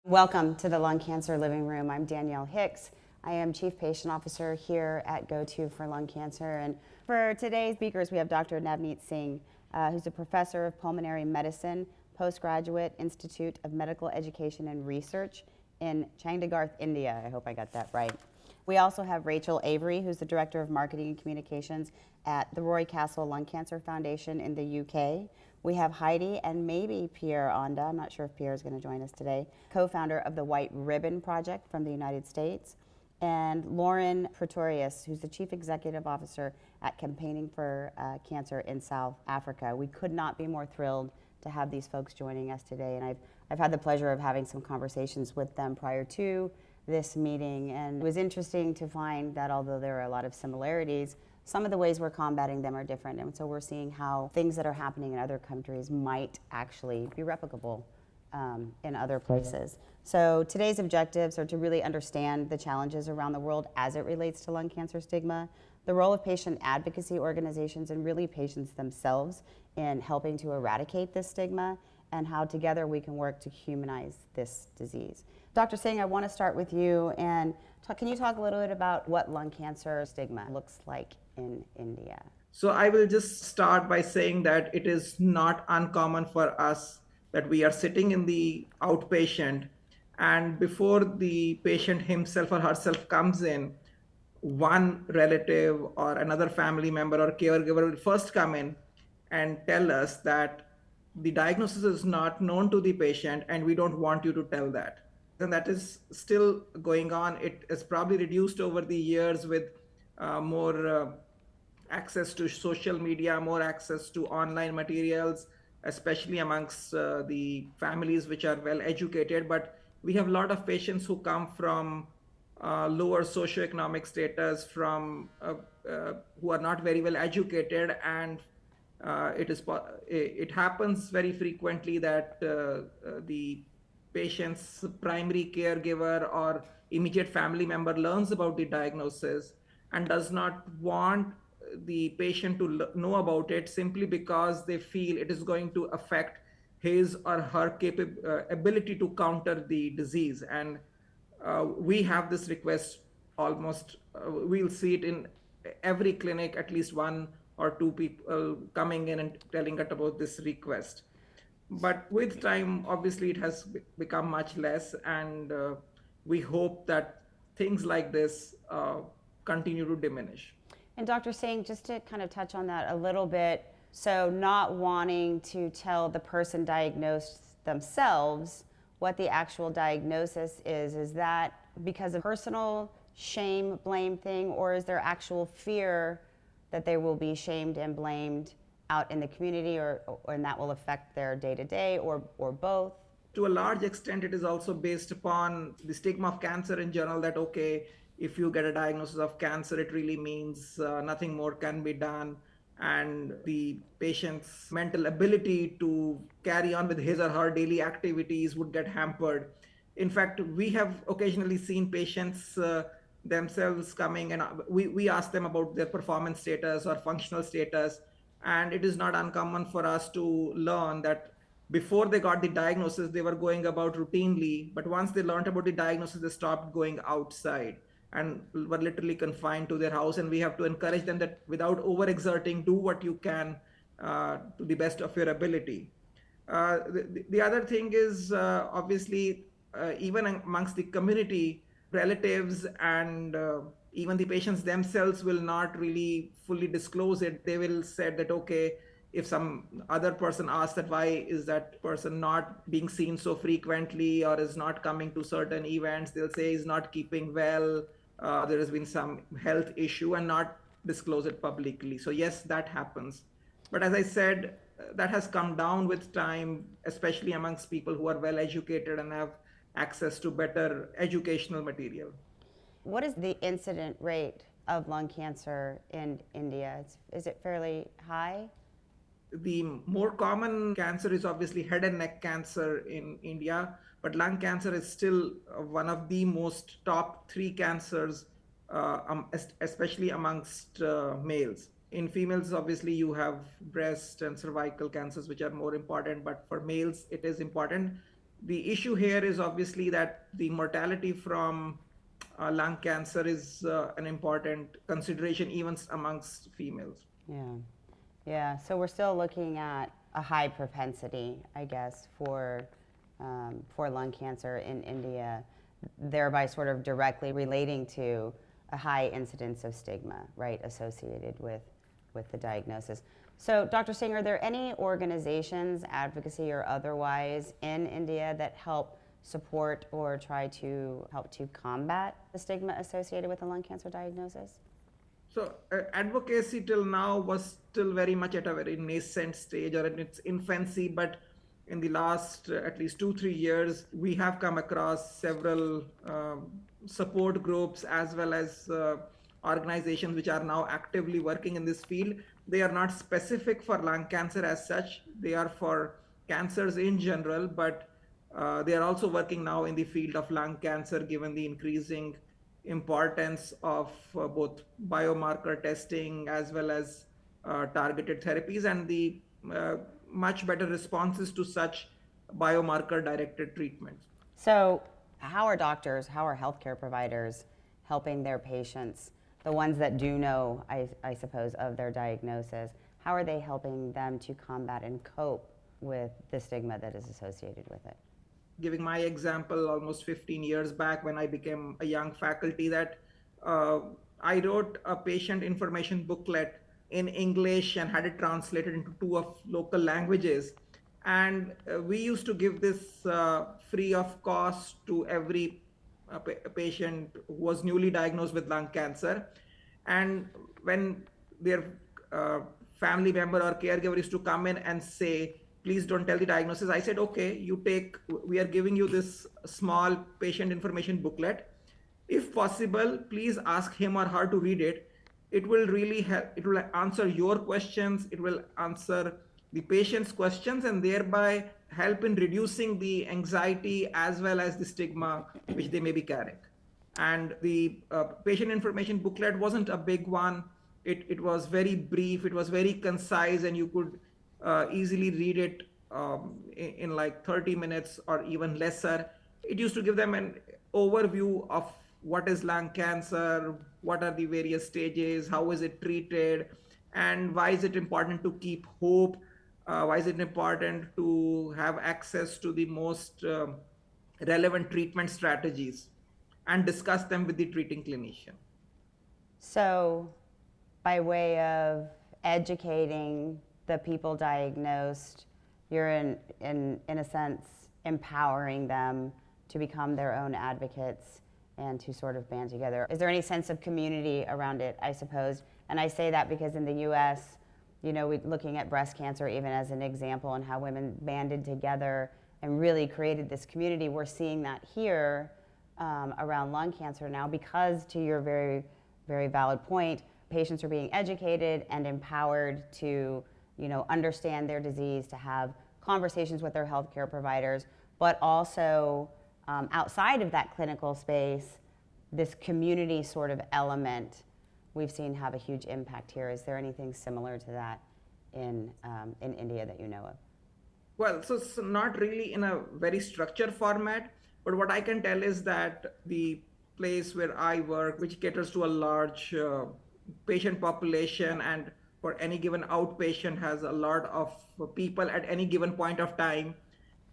Welcome to the Lung Cancer Living Room. I'm Danielle Hicks. I am Chief Patient Officer here at GoTo for Lung Cancer. And for today's speakers, we have Dr. Navneet Singh, who's a professor of pulmonary medicine, postgraduate Institute of Medical Education and Research in Chandigarh, India. I hope I got that right. We also have Rachel Avery, who's the Director of Marketing and Communications at the Roy Castle Lung Cancer Foundation in the UK. We have Heidi and maybe Pierre Onda, I'm not sure if Pierre is going to join us today, co-founder of the White Ribbon Project from the United States, and Lauren Pretorius, who's the Chief Executive Officer at Campaigning for Cancer in South Africa. We could not be more thrilled to have these folks joining us today, and I've had the pleasure of having some conversations with them prior to this meeting, and it was interesting to find that although there are a lot of similarities, some of the ways we're combating them are different, and so we're seeing how things that are happening in other countries might actually be replicable in other places. So today's objectives are to really understand the challenges around the world as it relates to lung cancer stigma, the role of patient advocacy organizations and really patients themselves in helping to eradicate this stigma, and how together we can work to humanize this disease. Dr. Singh, I want to start with you, and can you talk a little bit about what lung cancer stigma looks like in India? So I will just start by saying that it is not uncommon for us that we are sitting in the outpatient, and before the patient himself or herself comes in, one relative or another family member or caregiver will first come in and tell us that the diagnosis is not known to the patient and we don't want you to tell that. And that is still going on. It is probably reduced over the years with more access to social media, more access to online materials, especially amongst the families which are well educated. But we have a lot of patients who come from lower socioeconomic status, from who are not very well educated, and it happens very frequently that the patient's primary caregiver or immediate family member learns about the diagnosis and does not want the patient to know about it simply because they feel it is going to affect his or her ability to counter the disease. And we have this request almost, we'll see it in every clinic, at least one or two people coming in and telling us about this request. But with time, obviously, it has become much less, and we hope that things like this continue to diminish. And Dr. Singh, just to kind of touch on that a little bit, so not wanting to tell the person diagnosed themselves what the actual diagnosis is that because of personal shame, blame thing, or is there actual fear that they will be shamed and blamed out in the community, and that will affect their day-to-day, or both? To a large extent, it is also based upon the stigma of cancer in general, that, okay, if you get a diagnosis of cancer, it really means nothing more can be done, and the patient's mental ability to carry on with his or her daily activities would get hampered. In fact, we have occasionally seen patients themselves coming, and we ask them about their performance status or functional status, and it is not uncommon for us to learn that before they got the diagnosis, they were going about routinely, but once they learned about the diagnosis, they stopped going outside and were literally confined to their house. And we have to encourage them that without overexerting, do what you can to the best of your ability. The other thing is, obviously, even amongst the community, relatives and even the patients themselves will not really fully disclose it. They will say that, okay, if some other person asks that why is that person not being seen so frequently or is not coming to certain events, they'll say he's not keeping well, there has been some health issue, and not disclose it publicly. So yes, that happens. But as I said, that has come down with time, especially amongst people who are well educated and have access to better educational material. What is the incident rate of lung cancer in India? Is it fairly high? The more common cancer is obviously head and neck cancer in India, but lung cancer is still one of the most top 3 cancers, especially amongst males. In females, obviously, you have breast and cervical cancers, which are more important, but for males, it is important. The issue here is obviously that the mortality from lung cancer is an important consideration even amongst females. Yeah. Yeah. So we're still looking at a high propensity, I guess, for lung cancer in India, thereby sort of directly relating to a high incidence of stigma, right, associated with the diagnosis. So, Dr. Singh, are there any organizations, advocacy or otherwise, in India that help support or try to help to combat the stigma associated with a lung cancer diagnosis? So advocacy till now was still very much at a very nascent stage or in its infancy, but in the last at least 2-3 years, we have come across several support groups as well as organizations which are now actively working in this field. They are not specific for lung cancer as such. They are for cancers in general, but they are also working now in the field of lung cancer given the increasing importance of both biomarker testing as well as targeted therapies and the much better responses to such biomarker directed treatments. So, how are doctors, how are healthcare providers helping their patients, the ones that do know, I suppose, of their diagnosis, how are they helping them to combat and cope with the stigma that is associated with it? Giving my example, almost 15 years back when I became a young faculty, that I wrote a patient information booklet in English and had it translated into 2 of local languages. And we used to give this free of cost to every patient who was newly diagnosed with lung cancer. And when their family member or caregiver used to come in and say, please don't tell the diagnosis, I said, okay, we are giving you this small patient information booklet. If possible, please ask him or her to read it. It will really help. It will answer your questions. It will answer the patient's questions and thereby help in reducing the anxiety as well as the stigma which they may be carrying. And the patient information booklet wasn't a big one. It was very brief. It was very concise, and you could easily read it in like 30 minutes or even lesser. It used to give them an overview of what is lung cancer, what are the various stages, how is it treated, and why is it important to keep hope, why is it important to have access to the most relevant treatment strategies and discuss them with the treating clinician. So, by way of educating the people diagnosed, you're in a sense empowering them to become their own advocates and to sort of band together. Is there any sense of community around it, I suppose? And I say that because in the US, you know, looking at breast cancer even as an example and how women banded together and really created this community, we're seeing that here around lung cancer now because, to your very, very valid point, patients are being educated and empowered to, you know, understand their disease, to have conversations with their healthcare providers, but also outside of that clinical space, this community sort of element we've seen have a huge impact here. Is there anything similar to that in India that you know of? Well, so it's not really in a very structured format, but what I can tell is that the place where I work, which caters to a large patient population and for any given outpatient has a lot of people at any given point of time,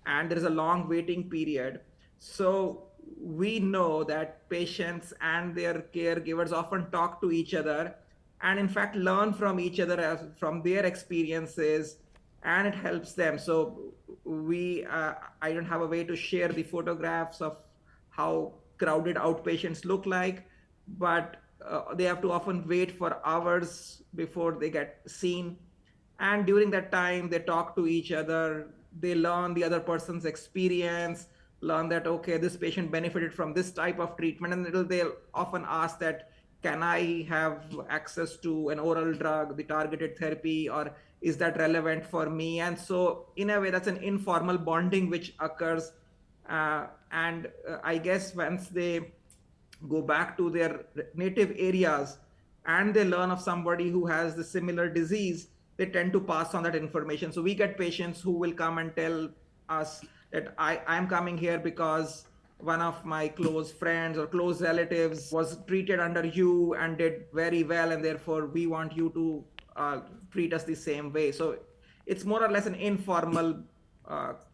and there is a long waiting period. So we know that patients and their caregivers often talk to each other and in fact learn from each other from their experiences, and it helps them. So I don't have a way to share the photographs of how crowded outpatients look like, but they have to often wait for hours before they get seen. And during that time, they talk to each other, they learn the other person's experience, learn that, okay, this patient benefited from this type of treatment. And they'll often ask that, can I have access to an oral drug, the targeted therapy, or is that relevant for me? And so in a way, that's an informal bonding which occurs. And I guess once they go back to their native areas and they learn of somebody who has the similar disease, they tend to pass on that information. So we get patients who will come and tell us that I'm coming here because one of my close friends or close relatives was treated under you and did very well, and therefore we want you to treat us the same way. So it's more or less an informal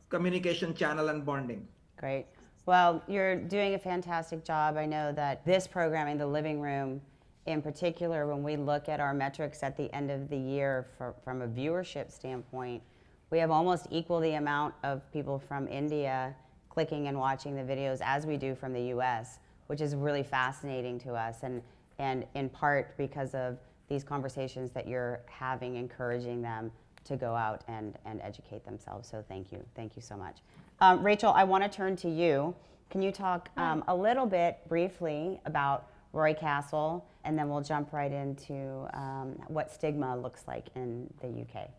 communication channel and bonding. Great. Well, you're doing a fantastic job. I know that this programming, the living room in particular, when we look at our metrics at the end of the year from a viewership standpoint, we have almost equal the amount of people from India clicking and watching the videos as we do from the US, which is really fascinating to us, and in part because of these conversations that you're having, encouraging them to go out and educate themselves. So thank you so much. Rachel, I want to turn to you. Can you talk a little bit briefly about Roy Castle, and then we'll jump right into what stigma looks like in the UK.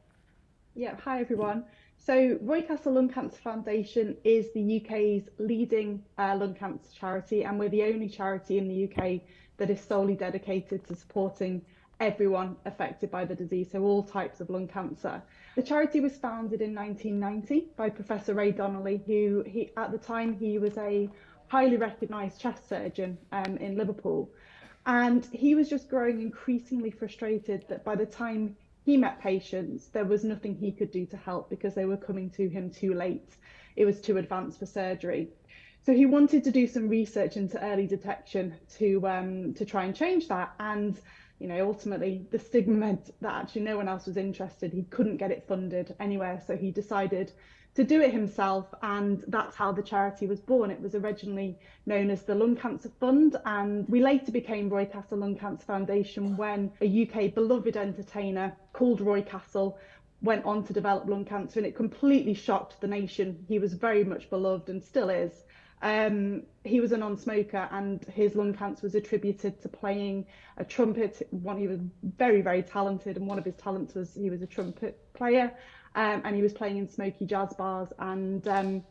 Yeah, hi everyone. So Roy Castle Lung Cancer Foundation is the UK's leading lung cancer charity, and we're the only charity in the UK that is solely dedicated to supporting everyone affected by the disease, so all types of lung cancer. The charity was founded in 1990 by Professor Ray Donnelly, who at the time he was a highly recognised chest surgeon in Liverpool, and he was just growing increasingly frustrated that by the time he met patients, there was nothing he could do to help because they were coming to him too late. It was too advanced for surgery. So he wanted to do some research into early detection to try and change that. And ultimately the stigma meant that actually no one else was interested. He couldn't get it funded anywhere, so he decided to do it himself, and that's how the charity was born. It was originally known as the Lung Cancer Fund, and we later became Roy Castle Lung Cancer Foundation when a UK beloved entertainer called Roy Castle went on to develop lung cancer, and it completely shocked the nation. He was very much beloved and still is. He was a non-smoker, and his lung cancer was attributed to playing a trumpet. He was very, very talented, and one of his talents was he was a trumpet player. And he was playing in smoky jazz bars, and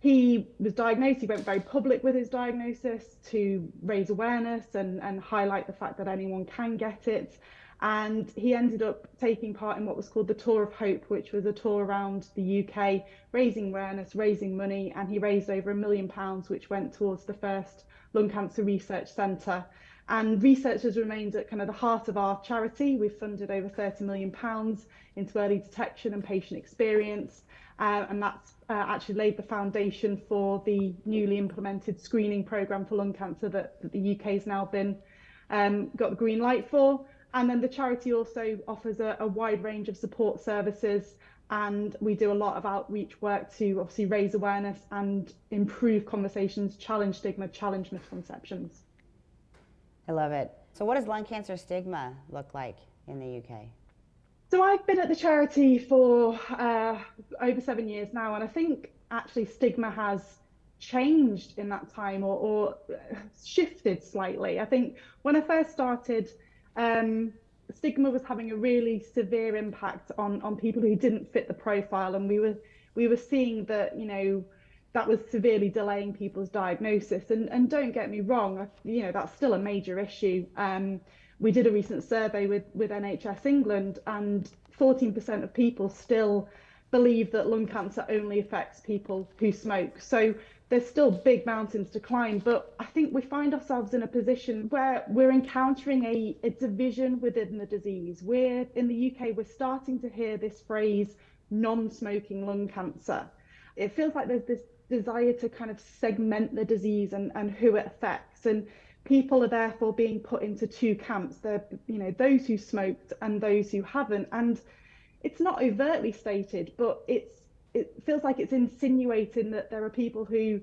he was diagnosed. He went very public with his diagnosis to raise awareness and highlight the fact that anyone can get it. And he ended up taking part in what was called the Tour of Hope, which was a tour around the UK, raising awareness, raising money, and he raised over £1 million, which went towards the first lung cancer research centre. And research has remained at kind of the heart of our charity. We've funded over £30 million into early detection and patient experience. And that's actually laid the foundation for the newly implemented screening programme for lung cancer that the UK has now been got the green light for. And then the charity also offers a wide range of support services, and we do a lot of outreach work to obviously raise awareness and improve conversations, challenge stigma, challenge misconceptions. I love it. So what does lung cancer stigma look like in the UK? So I've been at the charity for over 7 years now, and I think actually stigma has changed in that time or shifted slightly. I think when I first started, stigma was having a really severe impact on people who didn't fit the profile, and we were seeing that that was severely delaying people's diagnosis. And don't get me wrong, that's still a major issue. We did a recent survey with NHS England, and 14% of people still believe that lung cancer only affects people who smoke. So there's still big mountains to climb, but I think we find ourselves in a position where we're encountering a division within the disease. In the UK, we're starting to hear this phrase, non-smoking lung cancer. It feels like there's this desire to kind of segment the disease and who it affects, and people are therefore being put into two camps. They're those who smoked and those who haven't, and it's not overtly stated, but it feels like it's insinuating that there are people who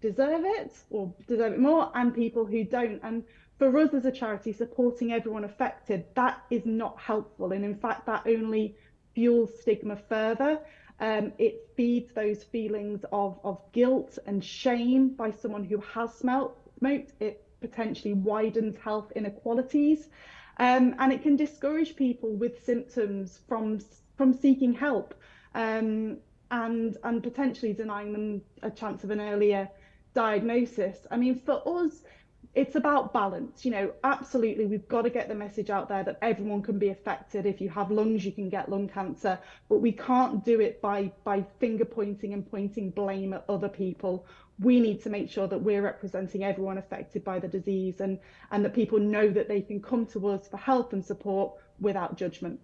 deserve it or deserve it more and people who don't. And for us as a charity, supporting everyone affected, that is not helpful, and in fact that only fuels stigma further. It feeds those feelings of guilt and shame by someone who has smoked. It potentially widens health inequalities, and it can discourage people with symptoms from seeking help, and potentially denying them a chance of an earlier diagnosis. I mean, for us, it's about balance. Absolutely, we've got to get the message out there that everyone can be affected. If you have lungs, you can get lung cancer, but we can't do it by finger pointing and pointing blame at other people. We need to make sure that we're representing everyone affected by the disease, and that people know that they can come to us for help and support without judgment.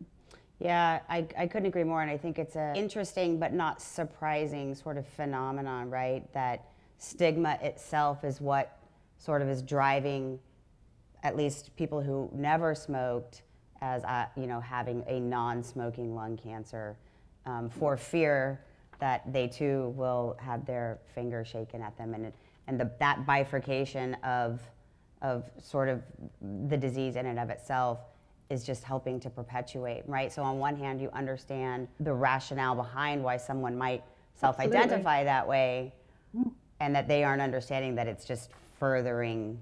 Yeah, I couldn't agree more. And I think it's an interesting but not surprising sort of phenomenon, right? That stigma itself is what sort of is driving at least people who never smoked as having a non-smoking lung cancer, for fear that they too will have their finger shaken at them, and that bifurcation of sort of the disease in and of itself is just helping to perpetuate, right? So on one hand, you understand the rationale behind why someone might self-identify that way, and that they aren't understanding that it's just furthering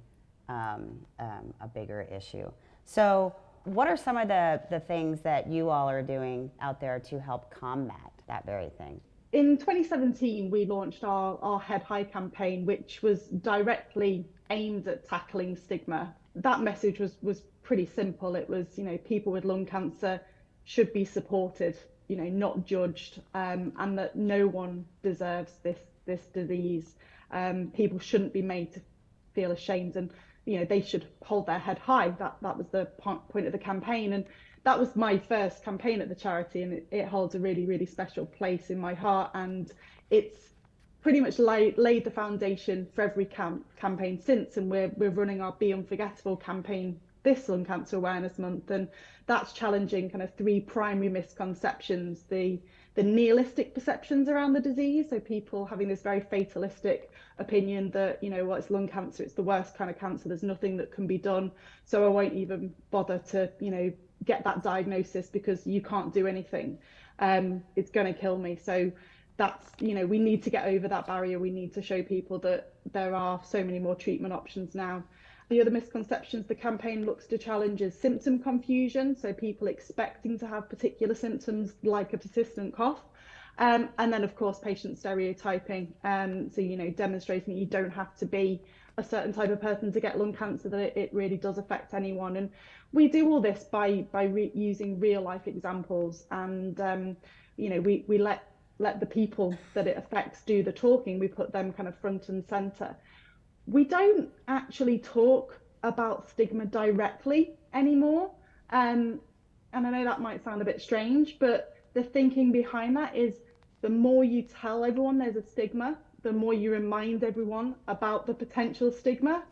a bigger issue. So what are some of the things that you all are doing out there to help combat that very thing? In 2017, we launched our Head High campaign, which was directly aimed at tackling stigma. That message was pretty simple. It was, people with lung cancer should be supported, not judged, and that no one deserves this disease. People shouldn't be made to feel ashamed, and they should hold their head high. That was the point of the campaign, and that was my first campaign at the charity, and it holds a really, really special place in my heart. And it's pretty much laid the foundation for every campaign since. And we're running our Be Unforgettable campaign this Lung Cancer Awareness Month, and that's challenging kind of three primary misconceptions: the nihilistic perceptions around the disease, so people having this very fatalistic opinion that it's lung cancer, it's the worst kind of cancer, there's nothing that can be done, so I won't even bother to get that diagnosis because you can't do anything, it's going to kill me. So that's we need to get over that barrier. We need to show people that there are so many more treatment options now. The other misconceptions the campaign looks to challenge is symptom confusion, so people expecting to have particular symptoms like a persistent cough, and then of course patient stereotyping, so demonstrating that you don't have to be a certain type of person to get lung cancer, that it really does affect anyone. And we do all this by using real life examples, and we let the people that it affects do the talking. We put them kind of front and center. We don't actually talk about stigma directly anymore, and I know that might sound a bit strange, but the thinking behind that is the more you tell everyone there's a stigma, the more you remind everyone about the potential stigma.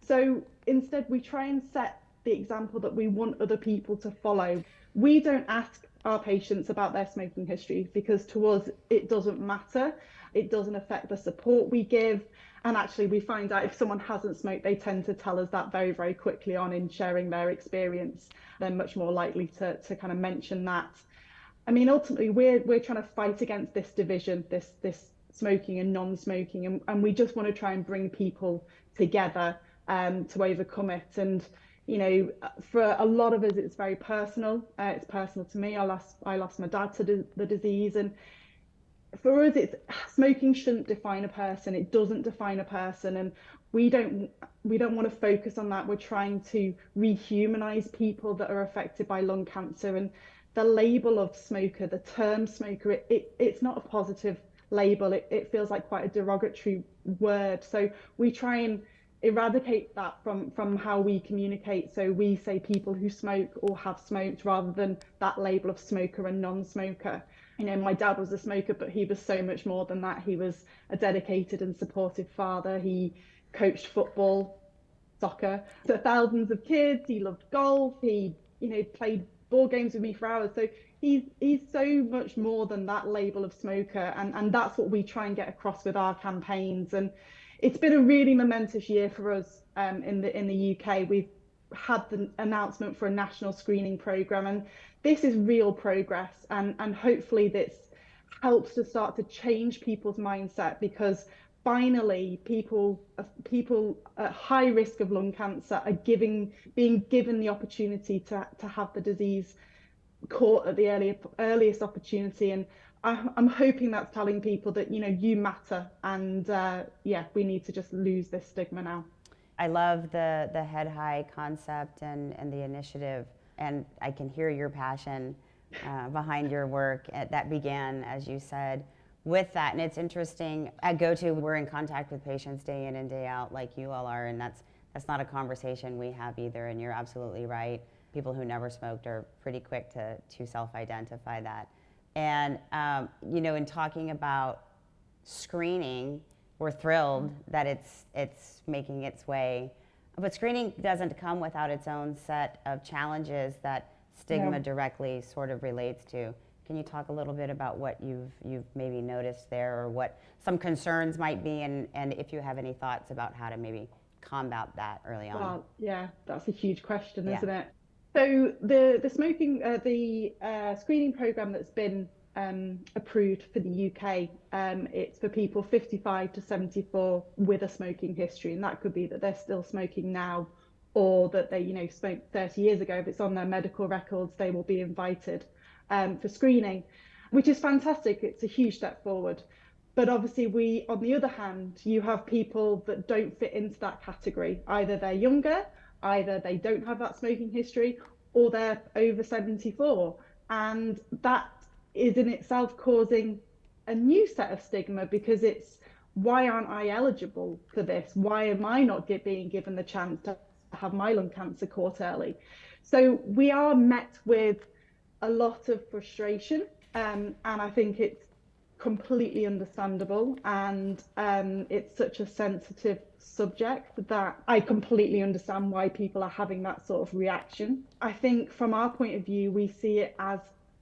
So instead, we try and set the example that we want other people to follow. We don't ask our patients about their smoking history because to us, it doesn't matter. It doesn't affect the support we give. And actually, we find out if someone hasn't smoked, they tend to tell us that very, very quickly on in sharing their experience. They're much more likely to kind of mention that. I mean, ultimately, we're trying to fight against this division, this smoking and non-smoking, and we just want to try and bring people together to overcome it. And for a lot of us, it's very personal. It's personal to me. I lost my dad to the disease, and for us, it's smoking shouldn't define a person. It doesn't define a person, and we don't want to focus on that. We're trying to rehumanize people that are affected by lung cancer, and the label of smoker, the term smoker, it's not a positive label. It feels like quite a derogatory word. So we try and eradicate that from how we communicate. So we say people who smoke or have smoked rather than that label of smoker and non-smoker. My dad was a smoker, but he was so much more than that. He was a dedicated and supportive father. He coached football, soccer to thousands of kids. He loved golf. He, played board games with me for hours. So he's so much more than that label of smoker. And that's what we try and get across with our campaigns. And it's been a really momentous year for us in the UK. We've had the announcement for a national screening programme, and this is real progress, and hopefully this helps to start to change people's mindset, because finally people at high risk of lung cancer are being given the opportunity to have the disease caught at the earliest opportunity. And I'm hoping that's telling people that you matter, and we need to just lose this stigma now. I love the head high concept and the initiative, and I can hear your passion behind your work that began, as you said, with that. And it's interesting, at GoTo, we're in contact with patients day in and day out, like you all are, and that's not a conversation we have either, and you're absolutely right. People who never smoked are pretty quick to self-identify that. And, in talking about screening, we're thrilled that it's making its way. But screening doesn't come without its own set of challenges that stigma directly sort of relates to. Can you talk a little bit about what you've maybe noticed there, or what some concerns might be, and if you have any thoughts about how to maybe combat that early on? Well, yeah, that's a huge question, isn't it? So the smoking, the screening program that's been approved for the UK, it's for people 55 to 74 with a smoking history, and that could be that they're still smoking now, or that they smoked 30 years ago. If it's on their medical records, they will be invited for screening, which is fantastic. It's a huge step forward. But obviously, on the other hand, you have people that don't fit into that category. Either they're younger, either they don't have that smoking history, or they're over 74. And that is in itself causing a new set of stigma, because it's, why aren't I eligible for this? Why am I not being given the chance to have my lung cancer caught early? So we are met with a lot of frustration, and I think it's completely understandable, and it's such a sensitive subject that I completely understand why people are having that sort of reaction. I think from our point of view, we see it as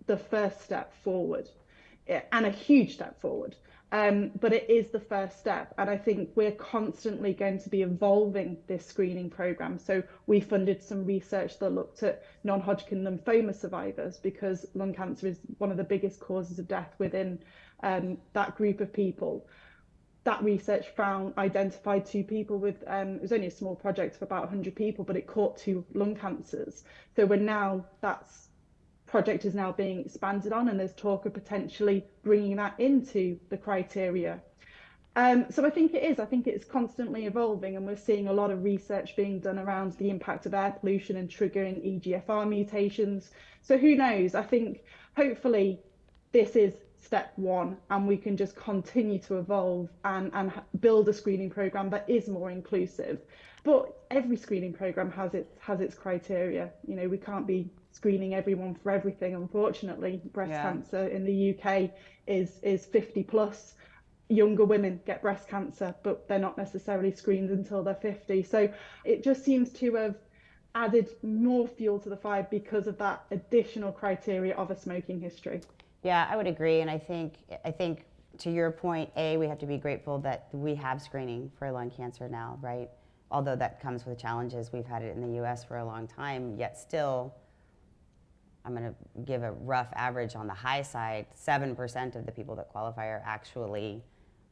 the first step forward, and a huge step forward, but it is the first step, and I think we're constantly going to be evolving this screening program. So we funded some research that looked at non-Hodgkin lymphoma survivors, because lung cancer is one of the biggest causes of death within that group of people. That research identified 2 people with, it was only a small project of about 100 people, but it caught 2 lung cancers. So that project is now being expanded on, and there's talk of potentially bringing that into the criteria. So I think it's constantly evolving, and we're seeing a lot of research being done around the impact of air pollution and triggering EGFR mutations. So who knows? I think hopefully this is step one, and we can just continue to evolve and build a screening program that is more inclusive. But every screening program has its criteria. We can't be screening everyone for everything, unfortunately. Breast cancer in the UK is 50 plus. Younger women get breast cancer, but they're not necessarily screened until they're 50. So it just seems to have added more fuel to the fire because of that additional criteria of a smoking history. Yeah, I would agree, and I think to your point, we have to be grateful that we have screening for lung cancer now, right? Although that comes with challenges. We've had it in the U.S. for a long time, yet still, I'm going to give a rough average on the high side, 7% of the people that qualify are actually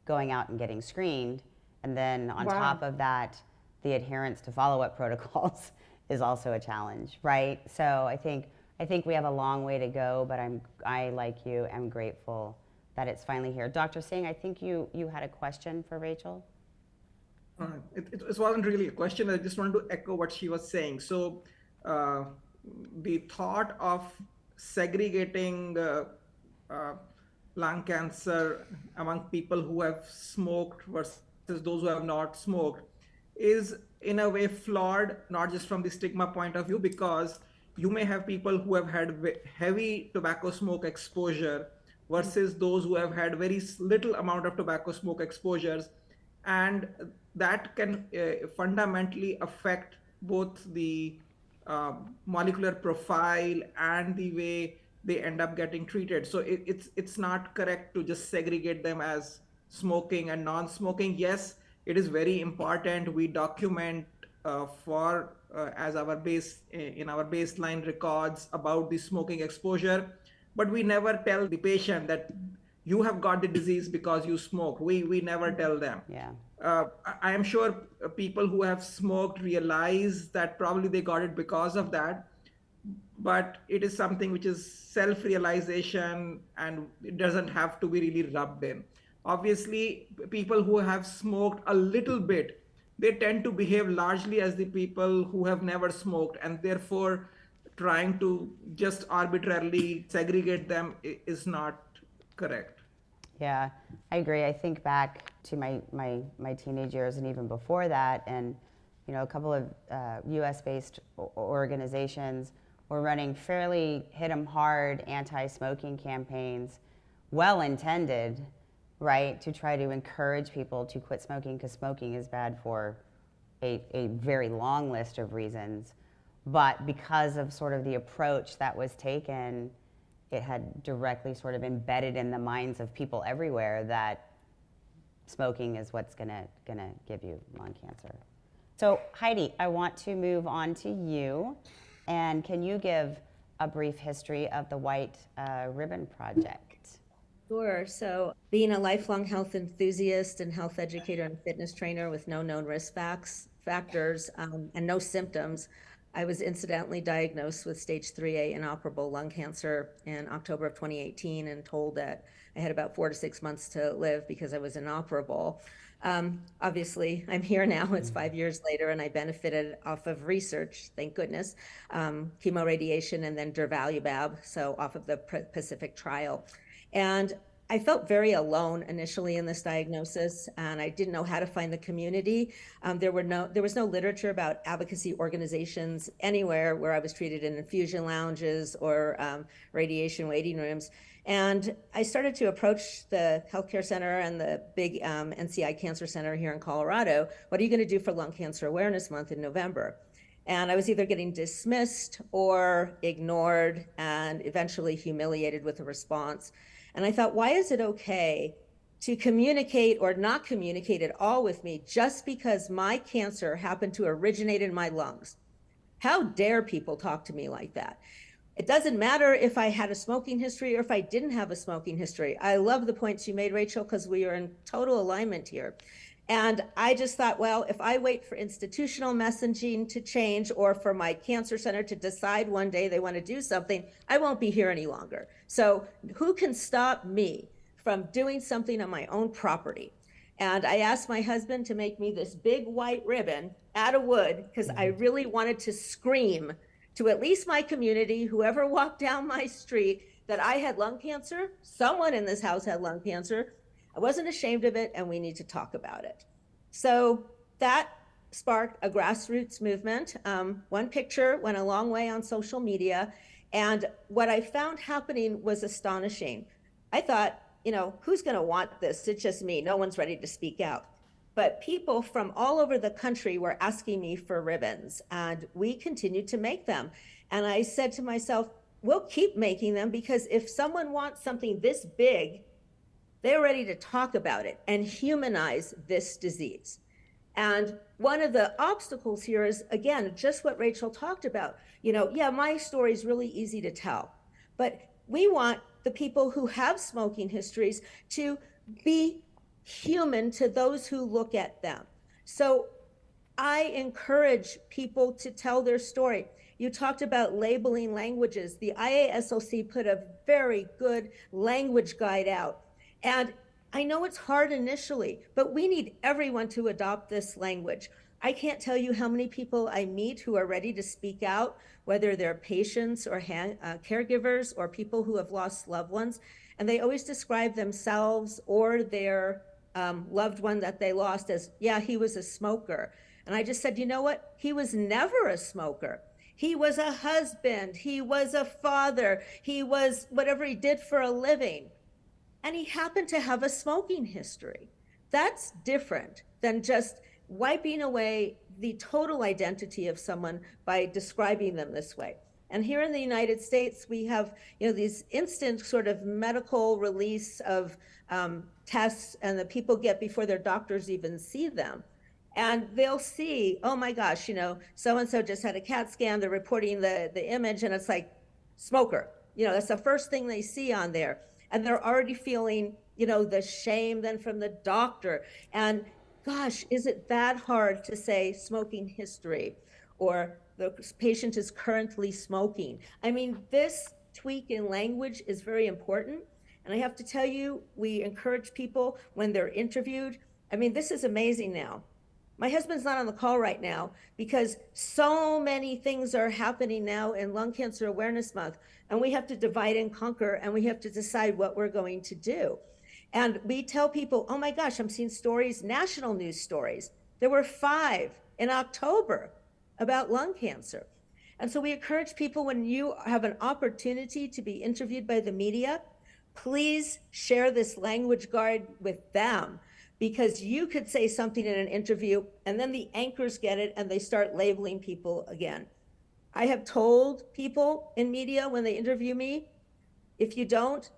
going out and getting screened. And then on top of that, the adherence to follow-up protocols is also a challenge, right? So I think we have a long way to go, but I, like you, am grateful that it's finally here. Dr. Singh, I think you had a question for Rachel? It wasn't really a question. I just wanted to echo what she was saying. So the thought of segregating lung cancer among people who have smoked versus those who have not smoked is in a way flawed, not just from the stigma point of view, because you may have people who have had heavy tobacco smoke exposure versus those who have had very little amount of tobacco smoke exposures, and that can fundamentally affect both the molecular profile and the way they end up getting treated. So it's not correct to just segregate them as smoking and non-smoking. Yes, it is very important we document as our in our baseline records about the smoking exposure, but we never tell the patient that you have got the disease because you smoke. We never tell them. Yeah. I am sure people who have smoked realize that probably they got it because of that, but it is something which is self-realization, and it doesn't have to be really rubbed in. Obviously, people who have smoked a little bit they tend to behave largely as the people who have never smoked, and therefore trying to just arbitrarily segregate them is not correct. Yeah, I agree. I think back to my teenage years and even before that, and a couple of U.S.-based organizations were running fairly hit 'em hard anti-smoking campaigns, well-intended, right, to try to encourage people to quit smoking because smoking is bad for a very long list of reasons. But because of sort of the approach that was taken, it had directly sort of embedded in the minds of people everywhere that smoking is what's gonna give you lung cancer. So Heidi, I want to move on to you, and can you give a brief history of the White Ribbon Project? Sure. So being a lifelong health enthusiast and health educator and fitness trainer with no known risk factors and no symptoms, I was incidentally diagnosed with stage 3A inoperable lung cancer in October of 2018 and told that I had about 4 to 6 months to live because I was inoperable. Obviously, I'm here now. It's 5 years later, and I benefited off of research, thank goodness, chemoradiation and then durvalumab, so off of the Pacific trial. And I felt very alone initially in this diagnosis, and I didn't know how to find the community. There was no literature about advocacy organizations anywhere where I was treated in infusion lounges or radiation waiting rooms. And I started to approach the healthcare center and the big NCI Cancer Center here in Colorado. What are you going to do for Lung Cancer Awareness Month in November? And I was either getting dismissed or ignored and eventually humiliated with a response. And I thought, why is it okay to communicate or not communicate at all with me just because my cancer happened to originate in my lungs? How dare people talk to me like that? It doesn't matter if I had a smoking history or if I didn't have a smoking history. I love the points you made, Rachel, because we are in total alignment here. And I just thought, well, if I wait for institutional messaging to change or for my cancer center to decide one day they want to do something, I won't be here any longer. So who can stop me from doing something on my own property? And I asked my husband to make me this big white ribbon out of wood because I really wanted to scream to at least my community, whoever walked down my street, that I had lung cancer. Someone in this house had lung cancer. I wasn't ashamed of it, and we need to talk about it. So that sparked a grassroots movement. One picture went a long way on social media, and what I found happening was astonishing. I thought, who's going to want this? It's just me. No one's ready to speak out. But people from all over the country were asking me for ribbons, and we continued to make them. And I said to myself, we'll keep making them because if someone wants something this big, they're ready to talk about it and humanize this disease. And one of the obstacles here is, again, just what Rachel talked about. My story is really easy to tell, but we want the people who have smoking histories to be human to those who look at them. So I encourage people to tell their story. You talked about labeling languages. The IASLC put a very good language guide out. And I know it's hard initially, but we need everyone to adopt this language. I can't tell you how many people I meet who are ready to speak out, whether they're patients or caregivers or people who have lost loved ones. And they always describe themselves or their loved one that they lost as, yeah, he was a smoker. And I just said, you know what? He was never a smoker. He was a husband. He was a father. He was whatever he did for a living. And he happened to have a smoking history. That's different than just wiping away the total identity of someone by describing them this way. And here in the United States, we have these instant sort of medical release of tests and that people get before their doctors even see them. And they'll see, oh my gosh, so-and-so just had a CAT scan, they're reporting the image, and it's like, smoker. That's the first thing they see on there. And they're already feeling, the shame then from the doctor. And gosh, is it that hard to say smoking history or the patient is currently smoking? I mean, this tweak in language is very important. And I have to tell you, we encourage people when they're interviewed. I mean, this is amazing now. My husband's not on the call right now because so many things are happening now in Lung Cancer Awareness Month, and we have to divide and conquer, and we have to decide what we're going to do. And we tell people, oh my gosh, I'm seeing stories, national news stories. There were 5 in October about lung cancer. And so we encourage people, when you have an opportunity to be interviewed by the media, please share this language guard with them, because you could say something in an interview and then the anchors get it and they start labeling people again. I have told people in media when they interview me, if you don't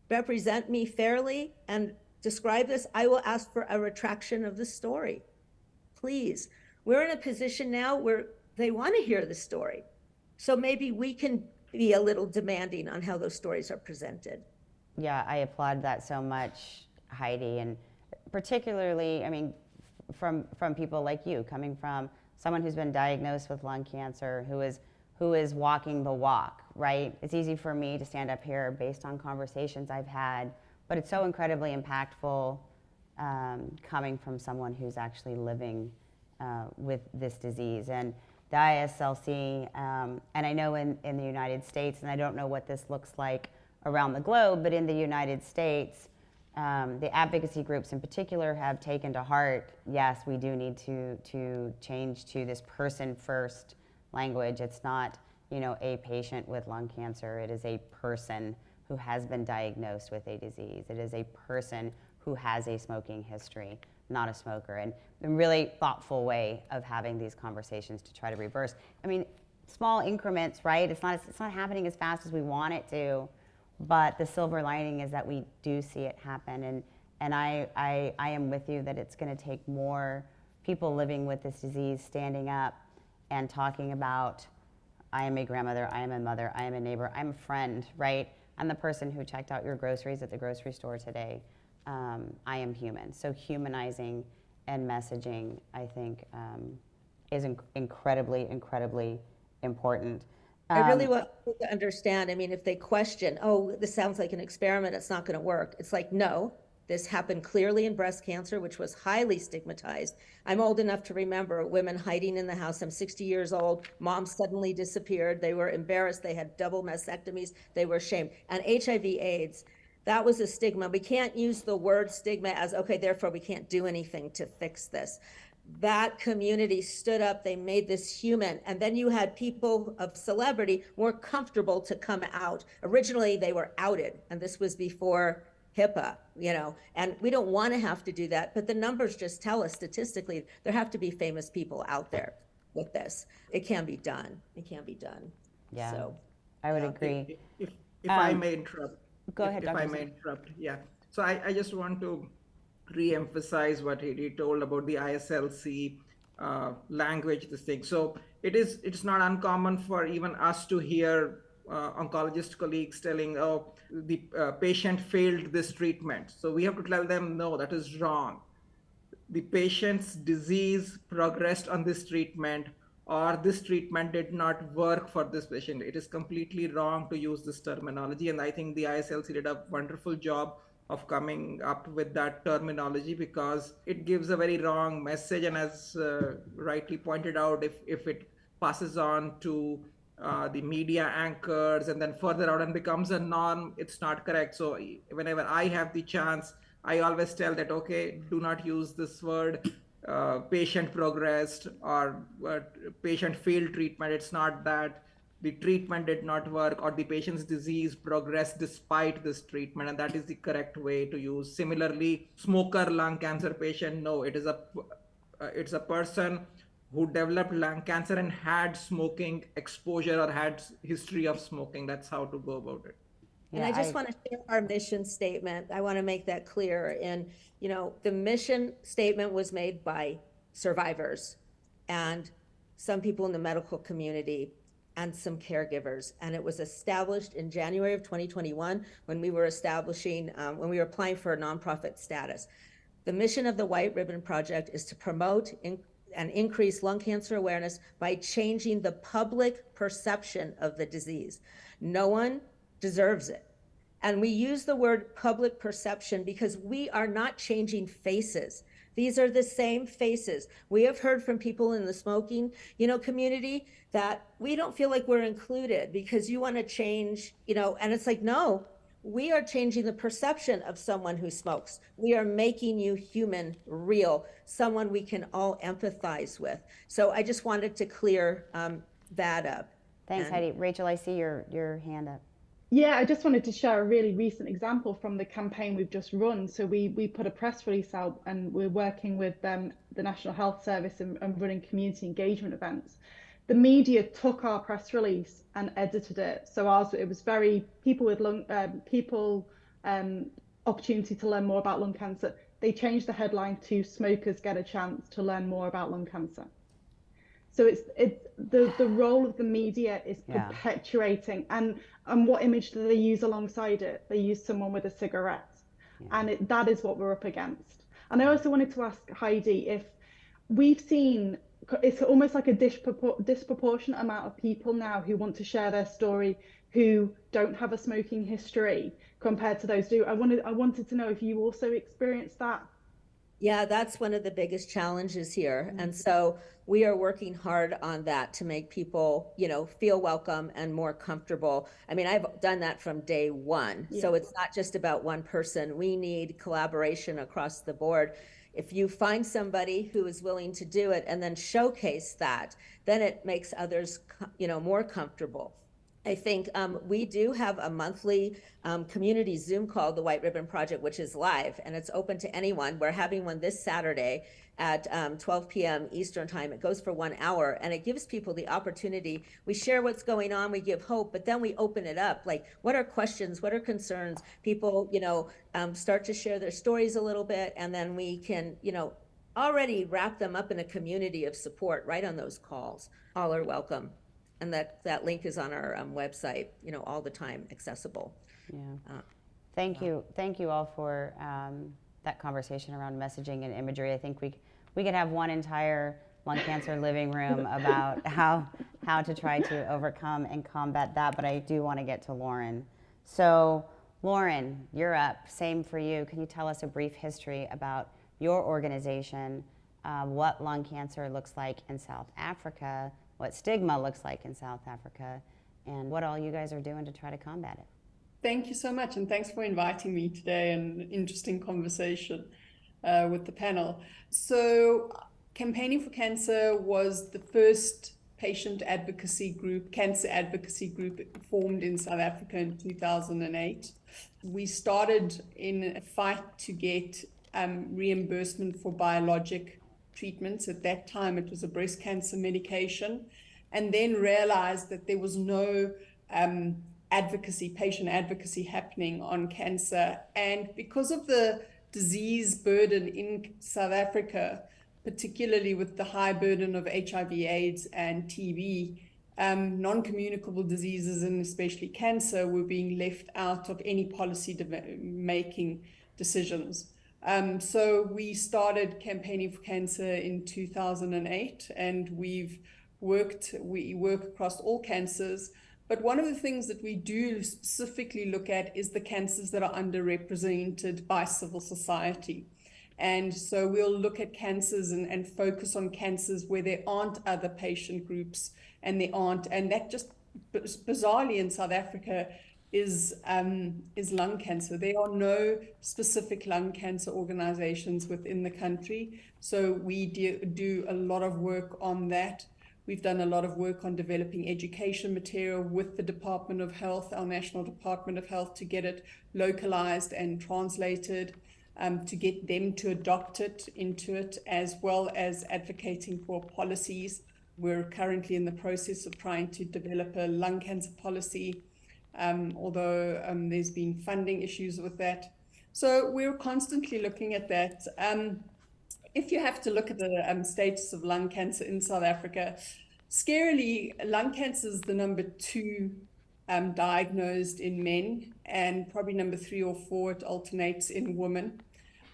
represent me fairly and describe this, I will ask for a retraction of the story. Please. We're in a position now where they want to hear the story. So maybe we can be a little demanding on how those stories are presented. Yeah, I applaud that so much, Heidi, and particularly, I mean, from people like you, coming from someone who's been diagnosed with lung cancer, who is walking the walk, right? It's easy for me to stand up here based on conversations I've had, but it's so incredibly impactful coming from someone who's actually living with this disease. And the ISLC, and I know in the United States, and I don't know what this looks like around the globe, but in the United States, the advocacy groups in particular have taken to heart, yes, we do need to change to this person-first language. It's not, you know, a patient with lung cancer. It is a person who has been diagnosed with a disease. It is a person who has a smoking history, not a smoker. And a really thoughtful way of having these conversations to try to reverse. I mean, small increments, right? It's not happening as fast as we want it to, but the silver lining is that we do see it happen. And I am with you that it's going to take more people living with this disease standing up and talking about, I am a grandmother, I am a mother, I am a neighbor, I'm a friend, right? I'm the person who checked out your groceries at the grocery store today. I am human. So humanizing and messaging, I think, is incredibly, incredibly important. I really want people to understand. I mean, if they question, oh, this sounds like an experiment, it's not going to work. It's like, no, this happened clearly in breast cancer, which was highly stigmatized. I'm old enough to remember women hiding in the house. I'm 60 years old. Mom suddenly disappeared. They were embarrassed. They had double mastectomies. They were ashamed. And HIV/AIDS, that was a stigma. We can't use the word stigma as, okay, therefore we can't do anything to fix this. That community stood up, they made this human, and then you had people of celebrity more comfortable to come out. Originally, they were outed, and this was before HIPAA, you know, and we don't want to have to do that, but the numbers just tell us statistically there have to be famous people out there with this. It can be done. It can be done. Yeah, So I would agree. If I may interrupt. Go ahead, If I Dr. may Singh. interrupt, yeah. So I just want to re-emphasize what he told about the ISLC language, this thing. So it's not uncommon for even us to hear oncologist colleagues telling, oh, the patient failed this treatment. So we have to tell them, no, that is wrong. The patient's disease progressed on this treatment, or this treatment did not work for this patient. It is completely wrong to use this terminology. And I think the ISLC did a wonderful job of coming up with that terminology, because it gives a very wrong message. And as rightly pointed out, if it passes on to the media anchors and then further out and becomes a norm, it's not correct. So whenever I have the chance, I always tell that, okay, do not use this word patient progressed or patient failed treatment. It's not that. The treatment did not work, or the patient's disease progressed despite this treatment, and that is the correct way to use. Similarly, smoker lung cancer patient, no, it's a person who developed lung cancer and had smoking exposure or had history of smoking. That's how to go about it. And I just want to share our mission statement. I want to make that clear. And, you know, the mission statement was made by survivors and some people in the medical community and some caregivers. And it was established in January of 2021 when we were when we were applying for a nonprofit status. The mission of the White Ribbon Project is to promote and increase lung cancer awareness by changing the public perception of the disease. No one deserves it. And we use the word public perception because we are not changing faces. These are the same faces. We have heard from people in the smoking, community that we don't feel like we're included because you want to change, and it's like, no, we are changing the perception of someone who smokes. We are making you human, real, someone we can all empathize with. So I just wanted to clear that up. Thanks, Heidi. Rachel, I see your hand up. Yeah, I just wanted to share a really recent example from the campaign we've just run. So we put a press release out, and we're working with the National Health Service and running community engagement events. The media took our press release and edited it. So it was very people with opportunity to learn more about lung cancer. They changed the headline to "Smokers Get a Chance to Learn More About Lung Cancer." So it's the role of the media is perpetuating, and what image do they use alongside it? They use someone with a cigarette, and that is what we're up against. And I also wanted to ask Heidi if we've seen, it's almost like a disproportionate amount of people now who want to share their story who don't have a smoking history compared to those who do. I wanted to know if you also experienced that. Yeah, that's one of the biggest challenges here. And so we are working hard on that to make people, feel welcome and more comfortable. I mean, I've done that from day one. So it's not just about one person. We need collaboration across the board. If you find somebody who is willing to do it and then showcase that, then it makes others, more comfortable. I think we do have a monthly community Zoom called the White Ribbon Project, which is live and it's open to anyone. We're having one this Saturday at 12 p.m. Eastern time. It goes for 1 hour and it gives people the opportunity. We share what's going on, we give hope, but then we open it up. Like, what are questions? What are concerns? People, start to share their stories a little bit, and then we can, already wrap them up in a community of support right on those calls. All are welcome. And that link is on our website, all the time accessible. Yeah. Thank you all for that conversation around messaging and imagery. I think we could have one entire lung cancer living room about how to try to overcome and combat that, but I do want to get to Lauren. So Lauren, you're up. Same for you. Can you tell us a brief history about your organization, what lung cancer looks like in South Africa, what stigma looks like in South Africa, and what all you guys are doing to try to combat it? Thank you so much, and thanks for inviting me today, and an interesting conversation with the panel. So Campaigning for Cancer was the first patient advocacy group, cancer advocacy group formed in South Africa in 2008. We started in a fight to get reimbursement for biologic treatments. At that time, it was a breast cancer medication, and then realized that there was no patient advocacy happening on cancer. And because of the disease burden in South Africa, particularly with the high burden of HIV/AIDS and TB, non-communicable diseases, and especially cancer, were being left out of any policy making decisions. So we started Campaigning for Cancer in 2008, and we work across all cancers. But one of the things that we do specifically look at is the cancers that are underrepresented by civil society. And so we'll look at cancers and focus on cancers where there aren't other patient groups, and that just bizarrely in South Africa is lung cancer. There are no specific lung cancer organizations within the country. So we do a lot of work on that. We've done a lot of work on developing education material with the Department of Health, our National Department of Health, to get it localized and translated, to get them to adopt it into it, as well as advocating for policies. We're currently in the process of trying to develop a lung cancer policy, although there's been funding issues with that. So we're constantly looking at that. If you have to look at the status of lung cancer in South Africa, scarily, lung cancer is the number 2 diagnosed in men, and probably number 3 or 4, it alternates in women,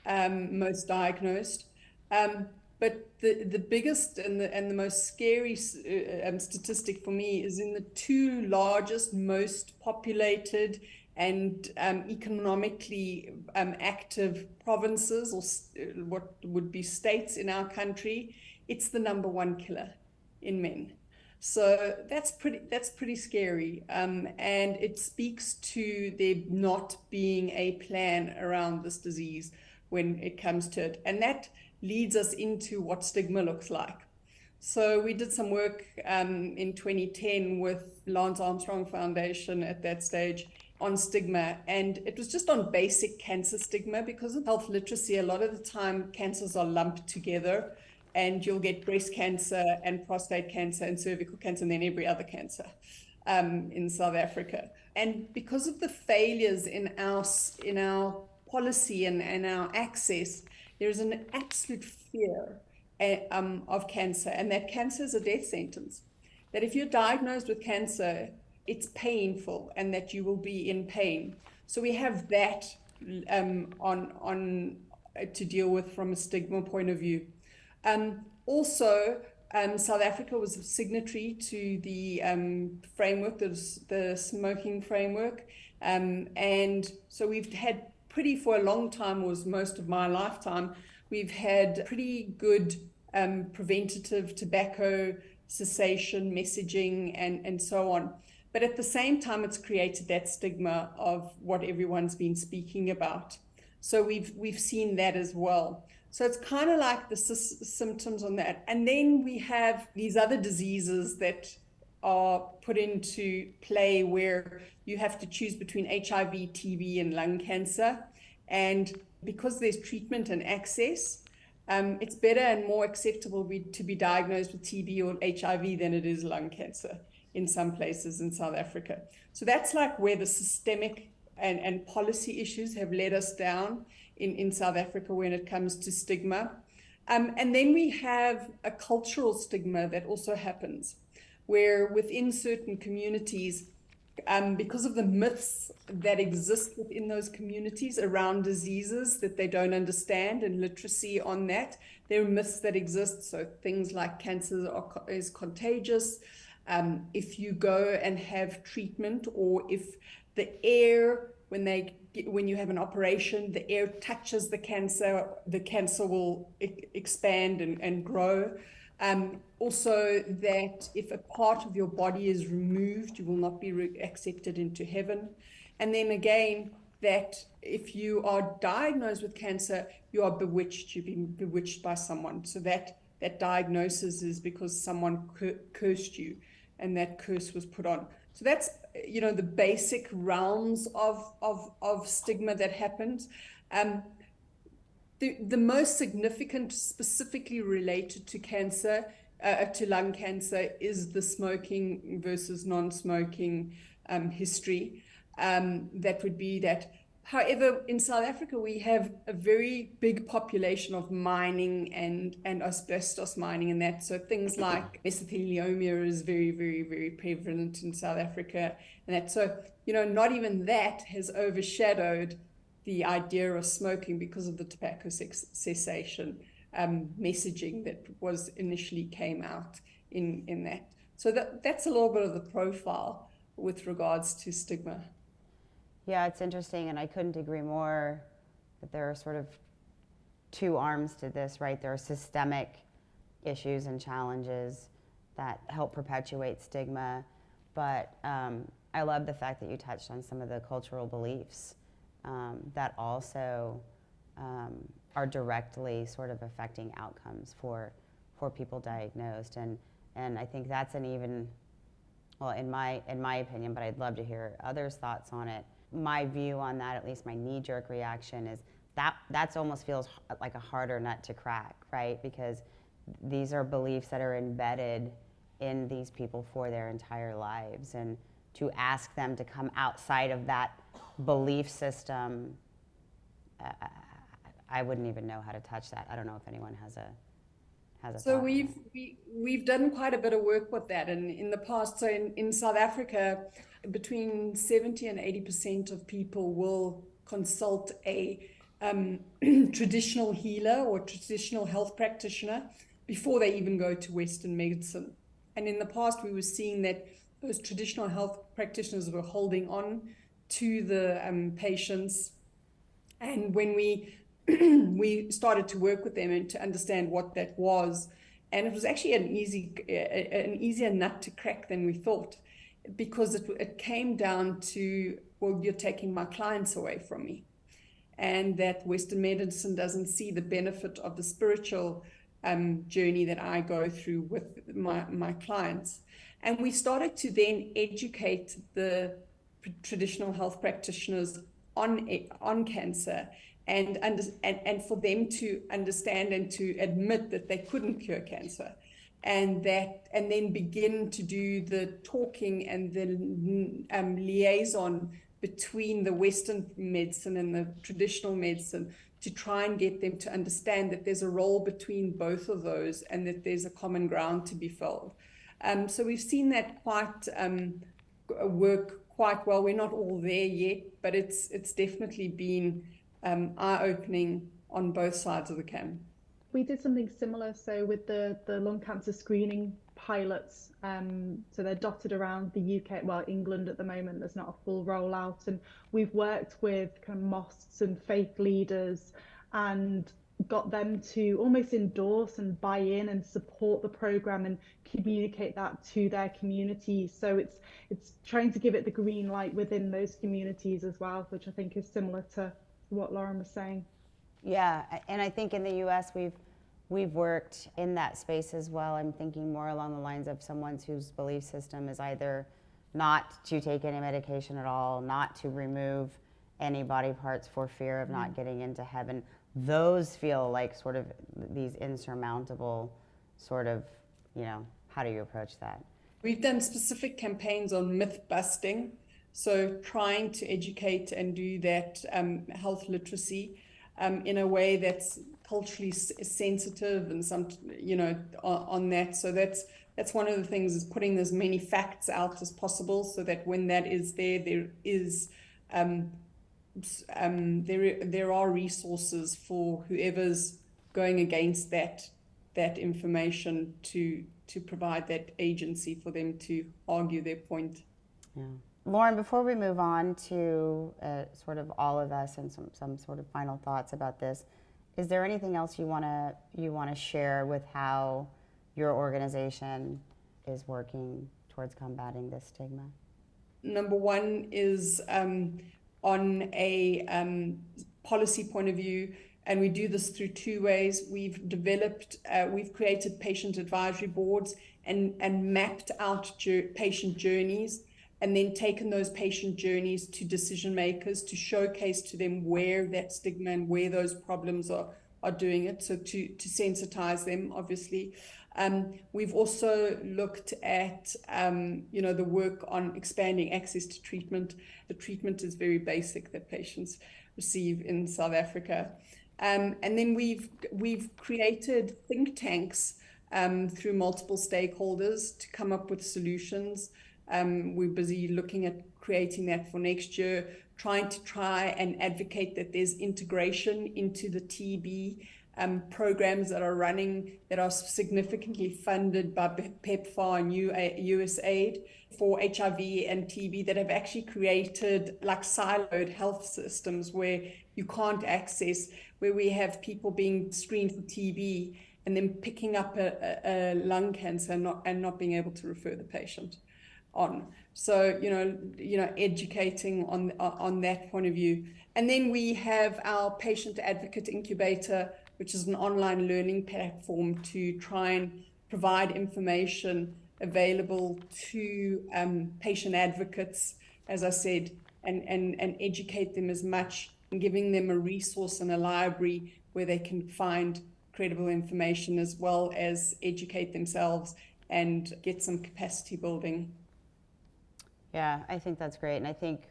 most diagnosed. But the biggest and the most scary statistic for me is in the 2 largest, most populated and economically active provinces, or what would be states in our country, it's the #1 killer in men. So that's pretty scary, and it speaks to there not being a plan around this disease when it comes to it, and that leads us into what stigma looks like. So we did some work in 2010 with Lance Armstrong Foundation at that stage on stigma, and it was just on basic cancer stigma. Because of health literacy, a lot of the time cancers are lumped together, and you'll get breast cancer and prostate cancer and cervical cancer and then every other cancer in South Africa. And because of the failures in our policy and our access, there's an absolute fear of cancer, and that cancer is a death sentence. That if you're diagnosed with cancer, it's painful and that you will be in pain. So we have that on to deal with from a stigma point of view. Also, South Africa was a signatory to the framework, the smoking framework. And so we've had for a long time, was most of my lifetime, we've had pretty good preventative tobacco cessation messaging and so on. But at the same time, it's created that stigma of what everyone's been speaking about. So we've seen that as well. So it's kind of like the symptoms on that. And then we have these other diseases that are put into play where you have to choose between HIV, TB, and lung cancer. And because there's treatment and access, it's better and more acceptable to be diagnosed with TB or HIV than it is lung cancer in some places in South Africa. So that's like where the systemic and policy issues have led us down in South Africa when it comes to stigma. And then we have a cultural stigma that also happens, where within certain communities, because of the myths that exist within those communities around diseases that they don't understand and literacy on that, there are myths that exist. So things like cancer is contagious. If you go and have treatment, or if the air, when you have an operation, the air touches the cancer will expand and grow. Also, that if a part of your body is removed, you will not be accepted into heaven. And then again, that if you are diagnosed with cancer, you are bewitched, you've been bewitched by someone. So that diagnosis is because someone cursed you, and that curse was put on. So that's, the basic realms of stigma that happens. The most significant, specifically related to cancer, to lung cancer, is the smoking versus non-smoking history. That would be that. However, in South Africa, we have a very big population of mining and asbestos mining and that. So things like mesothelioma is very, very, very prevalent in South Africa. And that, so, not even that has overshadowed the idea of smoking because of the tobacco cessation messaging that was initially came out in that. So that's a little bit of the profile with regards to stigma. Yeah, it's interesting, and I couldn't agree more that there are sort of two arms to this, right? There are systemic issues and challenges that help perpetuate stigma, but I love the fact that you touched on some of the cultural beliefs that also are directly sort of affecting outcomes for people diagnosed, and I think that's an even, well, in my opinion, but I'd love to hear others' thoughts on it. My view on that, at least my knee-jerk reaction, is that's almost feels like a harder nut to crack, right? Because these are beliefs that are embedded in these people for their entire lives, and to ask them to come outside of that belief system, I wouldn't even know how to touch that. I don't know if anyone has a So thought. we've done quite a bit of work with that, and in the past, so in South Africa, between 70 and 80% of people will consult a traditional healer or traditional health practitioner before they even go to Western medicine. And in the past, we were seeing that those traditional health practitioners were holding on to the patients. And when we we started to work with them and to understand what that was, and it was actually an easier nut to crack than we thought, because it came down to, well, you're taking my clients away from me, and that Western medicine doesn't see the benefit of the spiritual journey that I go through with my clients. And we started to then educate the traditional health practitioners on cancer, and for them to understand and to admit that they couldn't cure cancer, and then begin to do the talking and the liaison between the Western medicine and the traditional medicine, to try and get them to understand that there's a role between both of those and that there's a common ground to be filled. So we've seen that work quite well. We're not all there yet, but it's definitely been eye-opening on both sides of the camp. We did something similar, so with the lung cancer screening pilots, so they're dotted around the UK, well, England at the moment, there's not a full rollout, and we've worked with kind of mosques and faith leaders and got them to almost endorse and buy in and support the program and communicate that to their communities. So it's trying to give it the green light within those communities as well, which I think is similar to what Lauren was saying. Yeah, and I think in the US we've worked in that space as well. I'm thinking more along the lines of someone whose belief system is either not to take any medication at all, not to remove any body parts for fear of not getting into heaven. Those feel like sort of these insurmountable sort of, how do you approach that? We've done specific campaigns on myth busting, so trying to educate and do that health literacy in a way that's culturally sensitive and on that. So that's one of the things, is putting as many facts out as possible, so that when that is there is there are resources for whoever's going against that information to provide that agency for them to argue their point. Yeah. Lauren, before we move on to sort of all of us and some sort of final thoughts about this, is there anything else you want to share with how your organization is working towards combating this stigma? Number one is on a policy point of view, and we do this through two ways. We've created patient advisory boards and mapped out patient journeys, and then taken those patient journeys to decision makers to showcase to them where that stigma and where those problems are doing it, so to sensitize them, obviously. We've also looked at the work on expanding access to treatment. The treatment is very basic that patients receive in South Africa. And then we've created think tanks through multiple stakeholders to come up with solutions. We're busy looking at creating that for next year, trying and advocate that there's integration into the TB programs that are running, that are significantly funded by PEPFAR and USAID for HIV and TB, that have actually created like siloed health systems where you can't access, where we have people being screened for TB and then picking up a lung cancer and not being able to refer the patient on. So, educating on that point of view. And then we have our patient advocate incubator, which is an online learning platform to try and provide information available to patient advocates, as I said, and educate them as much, and giving them a resource and a library where they can find credible information, as well as educate themselves and get some capacity building. Yeah, I think that's great. And I think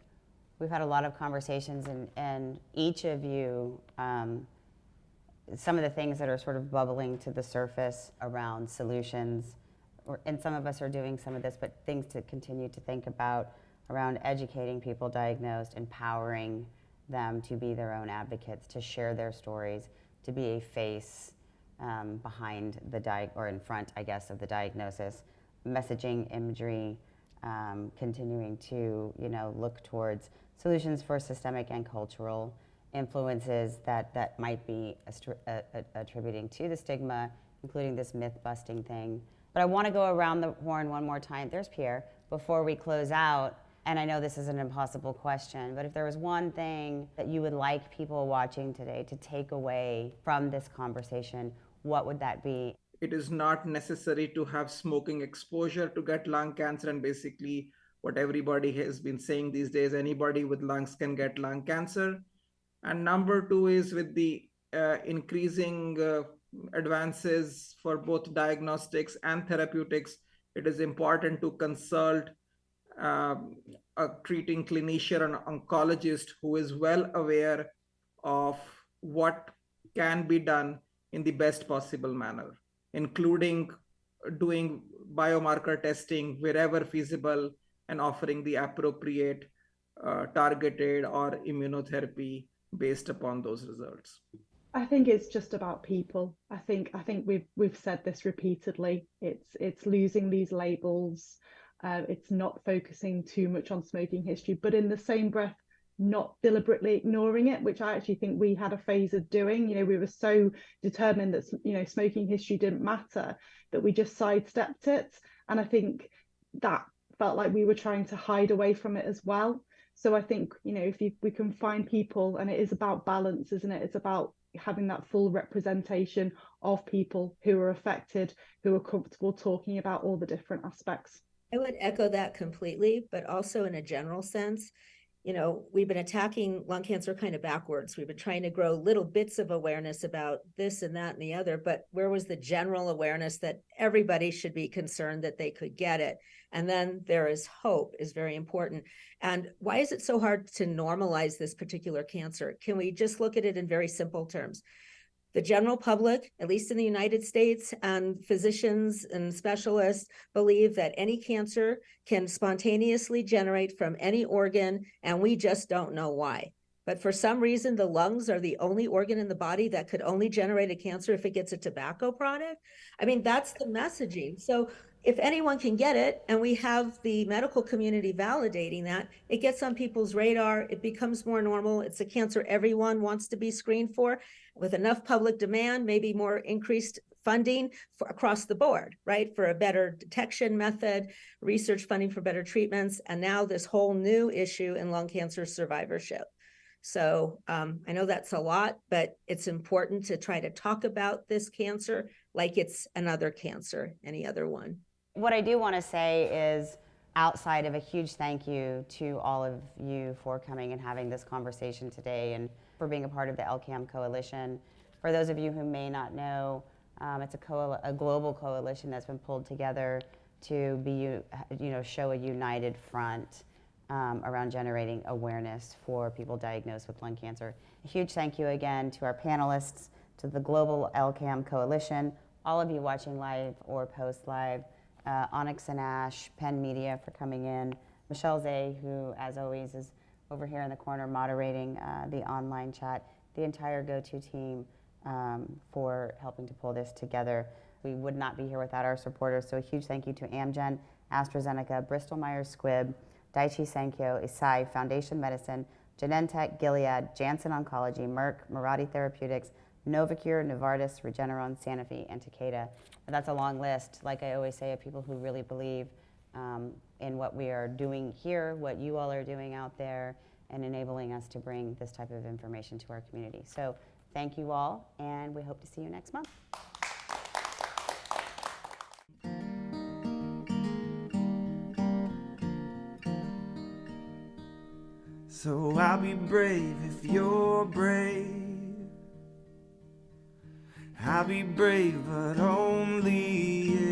we've had a lot of conversations, and each of you, some of the things that are sort of bubbling to the surface around solutions, and some of us are doing some of this, but things to continue to think about around educating people diagnosed, empowering them to be their own advocates, to share their stories, to be a face behind or in front, I guess, of the diagnosis, messaging, imagery, continuing to look towards solutions for systemic and cultural influences that might be attributing to the stigma, including this myth-busting thing. But I want to go around the horn one more time. There's Pierre. Before we close out, and I know this is an impossible question, but if there was one thing that you would like people watching today to take away from this conversation, what would that be? It is not necessary to have smoking exposure to get lung cancer, and basically what everybody has been saying these days, anybody with lungs can get lung cancer. And number two is with the increasing advances for both diagnostics and therapeutics, it is important to consult a treating clinician or an oncologist who is well aware of what can be done in the best possible manner, including doing biomarker testing wherever feasible and offering the appropriate targeted or immunotherapy based upon those results. I think it's just about people. I think we've said this repeatedly. It's losing these labels. It's not focusing too much on smoking history, but in the same breath, not deliberately ignoring it, which I actually think we had a phase of doing. You know, we were so determined that, you know, smoking history didn't matter that we just sidestepped it. And I think that felt like we were trying to hide away from it as well. So I think, you know, if we can find people, and it is about balance, isn't it? It's about having that full representation of people who are affected, who are comfortable talking about all the different aspects. I would echo that completely, but also in a general sense. You know, we've been attacking lung cancer kind of backwards. We've been trying to grow little bits of awareness about this and that and the other, but where was the general awareness that everybody should be concerned that they could get it? And then there is hope is very important. And why is it so hard to normalize this particular cancer? Can we just look at it in very simple terms? The general public, at least in the United States, and physicians and specialists believe that any cancer can spontaneously generate from any organ, and we just don't know why. But for some reason, the lungs are the only organ in the body that could only generate a cancer if it gets a tobacco product. I mean, that's the messaging. So if anyone can get it, and we have the medical community validating that, it gets on people's radar, it becomes more normal. It's a cancer everyone wants to be screened for. With enough public demand, maybe more increased funding across the board, right? For a better detection method, research funding for better treatments, and now this whole new issue in lung cancer survivorship. So I know that's a lot, but it's important to try to talk about this cancer like it's another cancer, any other one. What I do want to say is, outside of a huge thank you to all of you for coming and having this conversation today and for being a part of the LCAM Coalition. For those of you who may not know, it's a global coalition that's been pulled together to be, show a united front around generating awareness for people diagnosed with lung cancer. A huge thank you again to our panelists, to the Global LCAM Coalition, all of you watching live or post-live, Onyx and Ash, Penn Media for coming in, Michelle Zay, who as always is over here in the corner moderating the online chat, the entire GoTo team for helping to pull this together. We would not be here without our supporters, so a huge thank you to Amgen, AstraZeneca, Bristol Myers Squibb, Daiichi Sankyo, Eisai, Foundation Medicine, Genentech, Gilead, Janssen Oncology, Merck, Mirati Therapeutics, Novacure, Novartis, Regeneron, Sanofi, and Takeda. And that's a long list, like I always say, of people who really believe in what we are doing here, what you all are doing out there, and enabling us to bring this type of information to our community. So thank you all, and we hope to see you next month. So I'll be brave if you're brave. I'll be brave, but only if